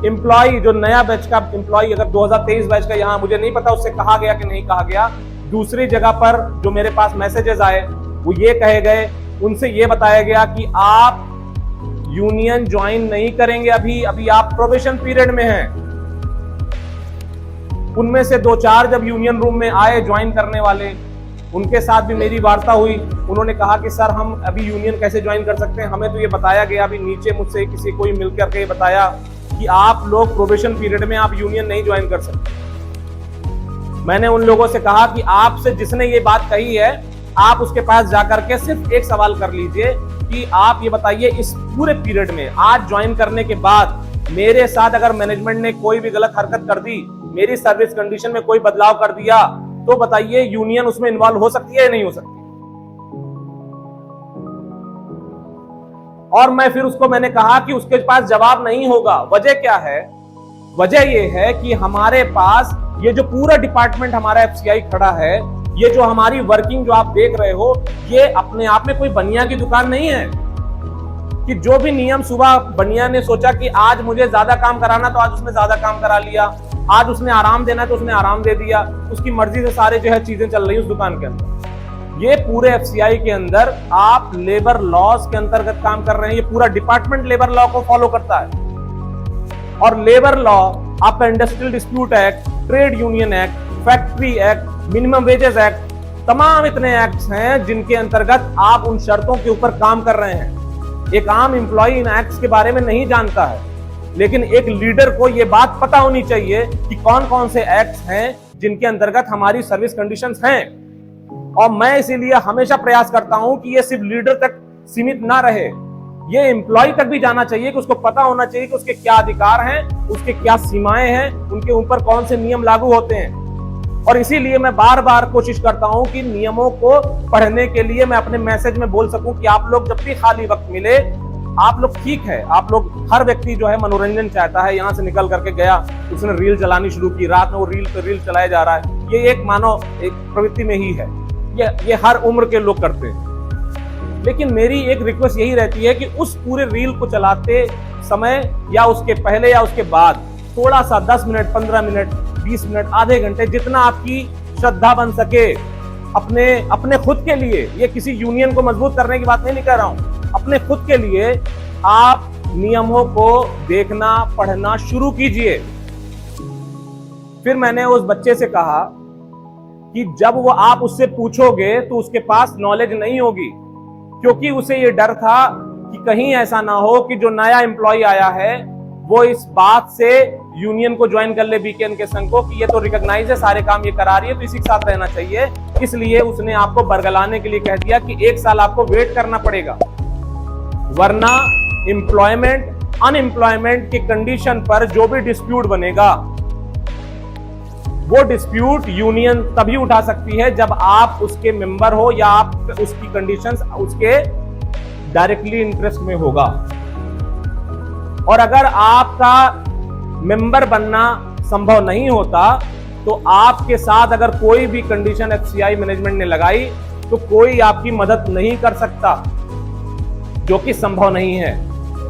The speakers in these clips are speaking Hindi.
एम्प्लॉय, जो नया बैच का एम्प्लॉय, अगर 2023 बैच का, यहाँ मुझे नहीं पता उससे कहा गया कि नहीं कहा गया, दूसरी जगह पर जो मेरे पास मैसेजेस आए वो ये कहे गए, उनसे ये बताया गया कि आप यूनियन ज्वाइन नहीं करेंगे, अभी आप प्रोबेशन पीरियड में हैं। उनमें से 2-4 जब यूनियन रूम में आए ज्वाइन करने वाले, उनके साथ भी मेरी वार्ता हुई। उन्होंने कहा कि सर हम अभी यूनियन कैसे ज्वाइन कर सकते हैं, हमें तो ये बताया गया, अभी नीचे मुझसे किसी कोई मिलकर के बताया कि आप लोग प्रोबेशन पीरियड में आप यूनियन नहीं ज्वाइन कर सकते। मैंने उन लोगों से कहा कि आपसे जिसने ये बात कही है, आप उसके पास जाकर के सिर्फ एक सवाल कर लीजिए कि आप ये बताइए, इस पूरे पीरियड में आज ज्वाइन करने के बाद मेरे साथ अगर मैनेजमेंट ने कोई भी गलत हरकत कर दी, मेरी सर्विस कंडीशन में कोई बदलाव कर दिया, तो बताइए यूनियन उसमें इन्वॉल्व हो सकती है या नहीं हो सकती। और मैं फिर उसको मैंने कहा कि उसके पास जवाब नहीं होगा। वजह क्या है? वजह यह है कि हमारे पास ये जो पूरा डिपार्टमेंट हमारा एफसीआई खड़ा है, ये जो हमारी वर्किंग जो आप देख रहे हो, ये अपने आप में कोई बनिया की दुकान नहीं है कि जो भी नियम सुबह बनिया ने सोचा कि आज मुझे ज्यादा काम कराना तो आज उसने ज्यादा काम करा लिया, आज उसने आराम देना तो उसने आराम दे दिया, उसकी मर्जी से सारे जो है चीजें चल रही उस दुकान के अंदर। ये पूरे एफसीआई के अंदर आप लेबर लॉज के अंतर्गत काम कर रहे हैं। ये पूरा डिपार्टमेंट लेबर लॉ को फॉलो करता है। और लेबर लॉ, आपका industrial dispute act, trade union act, factory act, minimum wages act, तमाम इतने एक्ट्स हैं जिनके अंतर्गत आप उन शर्तों के ऊपर काम कर रहे हैं। एक आम एम्प्लॉय इन एक्ट्स के बारे में नहीं जानता है, लेकिन एक लीडर को यह बात पता होनी चाहिए कि कौन कौन से एक्ट्स हैं जिनके अंतर्गत हमारी सर्विस कंडीशंस हैं। और मैं इसीलिए हमेशा प्रयास करता हूं कि ये सिर्फ लीडर तक सीमित ना रहे, ये एम्प्लॉय तक भी जाना चाहिए कि उसको पता होना चाहिए कि उसके क्या अधिकार हैं, उसके क्या सीमाएं हैं, उनके ऊपर कौन से नियम लागू होते हैं। और इसीलिए मैं बार बार कोशिश करता हूं कि नियमों को पढ़ने के लिए मैं अपने मैसेज में बोल सकूं कि आप लोग जब भी खाली वक्त मिले, आप लोग ठीक है, आप लोग, हर व्यक्ति जो है मनोरंजन चाहता है। यहां से निकल करके गया, उसने रील चलानी शुरू की, रात में वो रील पे रील चलाया जा रहा है। ये एक मानव एक प्रवृत्ति में ही है, ये हर उम्र के लोग करते हैं। लेकिन मेरी एक रिक्वेस्ट यही रहती है कि उस पूरे रील को चलाते समय या उसके पहले या उसके बाद थोड़ा सा 10 मिनट, 15 मिनट, 20 मिनट, आधे घंटे, जितना आपकी श्रद्धा बन सके, अपने खुद के लिए, ये किसी यूनियन को मजबूत करने की बात नहीं कर रहा हूं, अपने खुद के लिए आप नियमों को देखना, पढ़ना शुरू कीजिए। फिर मैंने उस बच्चे से कहा कि जब वो आप उससे पूछोगे तो उसके पास नॉलेज नहीं होगी, क्योंकि उसे ये डर था कि कहीं ऐसा ना हो कि जो नया एम्प्लॉय आया है वो इस बात से यूनियन को ज्वाइन कर ले, बीकेएन के संघ को, कि ये तो रिकॉग्नाइज है, सारे काम ये करा रही है, तो इसी के साथ रहना चाहिए। इसलिए उसने आपको बरगलाने के लिए कह दिया कि 1 साल आपको वेट करना पड़ेगा, वरना एम्प्लॉयमेंट अनएम्प्लॉयमेंट की कंडीशन पर जो भी डिस्प्यूट बनेगा, वो डिस्प्यूट यूनियन तभी उठा सकती है जब आप उसके मेंबर हो या आप उसकी कंडीशंस उसके डायरेक्टली इंटरेस्ट में होगा। और अगर आपका मेंबर बनना संभव नहीं होता तो आपके साथ अगर कोई भी कंडीशन एफसीआई मैनेजमेंट ने लगाई तो कोई आपकी मदद नहीं कर सकता, जो कि संभव नहीं है।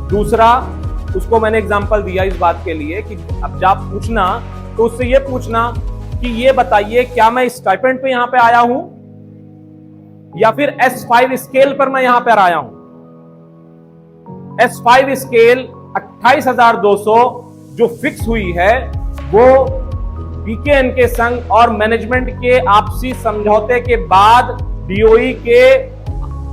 दूसरा, उसको मैंने एग्जांपल दिया इस बात के लिए कि अब जब पूछना तो उससे ये पूछना कि ये बताइए, क्या मैं स्टाइपेंड पे यहां पे आया हूं या फिर S5 स्केल पर मैं यहां पर आया हूं। S5 स्केल 28,200 जो फिक्स हुई है, वो बीकेएन के संघ और मैनेजमेंट के आपसी समझौते के बाद डीओई के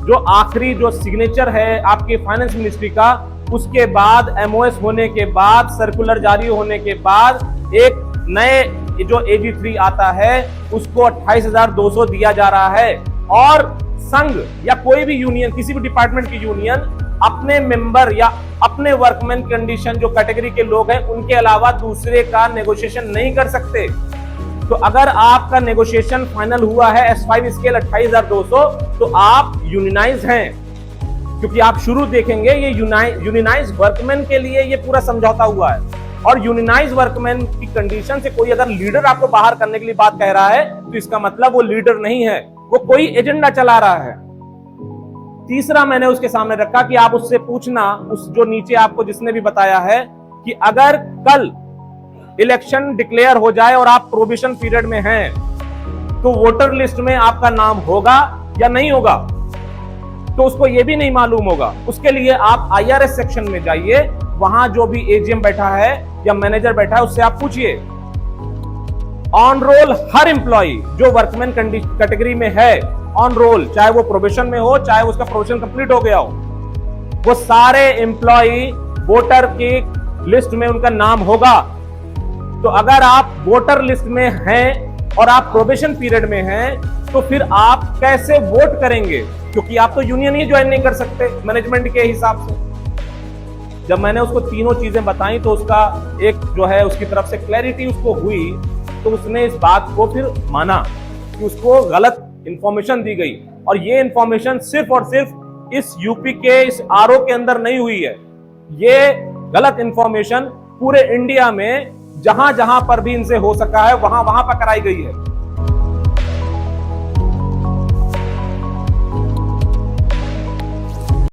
जो आखिरी जो सिग्नेचर है आपके फाइनेंस मिनिस्ट्री का, उसके बाद एमओएस होने के बाद, सर्कुलर जारी होने के बाद एक नए जो AG3 आता है उसको 28,200 दिया जा रहा है। और संघ या कोई भी यूनियन, किसी भी डिपार्टमेंट की यूनियन अपने मेंबर या अपने वर्कमैन कंडीशन जो कैटेगरी के लोग हैं उनके अलावा दूसरे का नेगोशिएशन नहीं कर सकते। तो अगर आपका नेगोशिएशन फाइनल हुआ है S5 स्केल 28,200 तो आप यूनियनाइज हैं, क्योंकि आप शुरू देखेंगे ये यूनियनाइज वर्कमैन के लिए ये पूरा समझौता हुआ है। और यूनियनाइज वर्कमैन की कंडीशन से कोई अगर लीडर आपको बाहर करने के लिए बात कह रहा है तो इसका मतलब वो लीडर नहीं है, वो कोई एजेंडा चला रहा है। तीसरा मैंने उसके सामने रखा कि आप उससे पूछना, उस जो नीचे आपको जिसने भी बताया है कि अगर कल इलेक्शन डिक्लेयर हो जाए और आप प्रोविजन पीरियड में हैं, तो वोटर लिस्ट में आपका नाम होगा या नहीं होगा, तो उसको यह भी नहीं मालूम होगा। उसके लिए आप IRS सेक्शन में जाइए, वहां जो भी AGM बैठा है या मैनेजर बैठा है उससे आप पूछिए। ऑन रोल हर एम्प्लॉय जो वर्कमैन कैटेगरी में है, ऑन रोल, चाहे वो प्रोबेशन में हो, चाहे उसका प्रोबेशन कंप्लीट हो गया हो, वो सारे एम्प्लॉय वोटर की लिस्ट में उनका नाम होगा। तो अगर आप वोटर लिस्ट में हैं और आप प्रोबेशन पीरियड में हैं, तो फिर आप कैसे वोट करेंगे? क्योंकि आप तो यूनियन ही ज्वाइन नहीं कर सकते मैनेजमेंट के हिसाब से। जब मैंने उसको तीनों चीजें बताई तो उसका एक जो है उसकी तरफ से क्लैरिटी उसको हुई, तो उसने इस बात को फिर माना कि उसको गलत इंफॉर्मेशन दी गई। और ये इंफॉर्मेशन सिर्फ और सिर्फ इस यूपी के इस RO के अंदर नहीं हुई है, ये गलत इंफॉर्मेशन पूरे इंडिया में जहां जहां पर भी इनसे हो सका है वहां वहां पर कराई गई है।